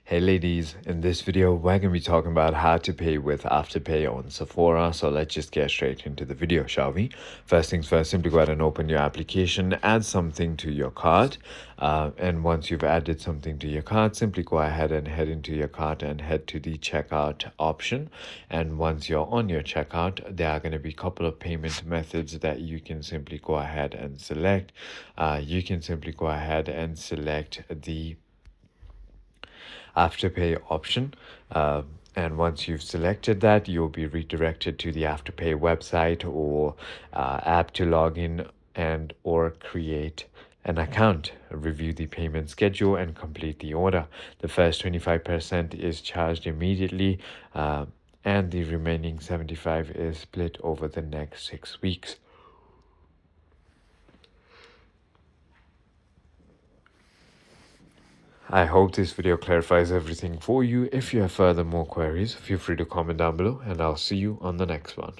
Hey ladies, in this video we're going to be talking about how to pay with Afterpay on Sephora. So let's just get straight into the video, shall we? First things first, simply go ahead and open your application, add something to your cart. And once you've added something to your cart, simply go ahead and head into your cart and head to the checkout option. And once you're on your checkout, there are going to be a couple of payment methods that you can simply go ahead and select. You can simply go ahead and select the Afterpay option. And once you've selected that, you'll be redirected to the Afterpay website or app to log in and or create an account, review the payment schedule, and complete the order. The first 25% is charged immediately, and the remaining 75% is split over the next 6 weeks. I hope this video clarifies everything for you. If you have further more queries, feel free to comment down below and I'll see you on the next one.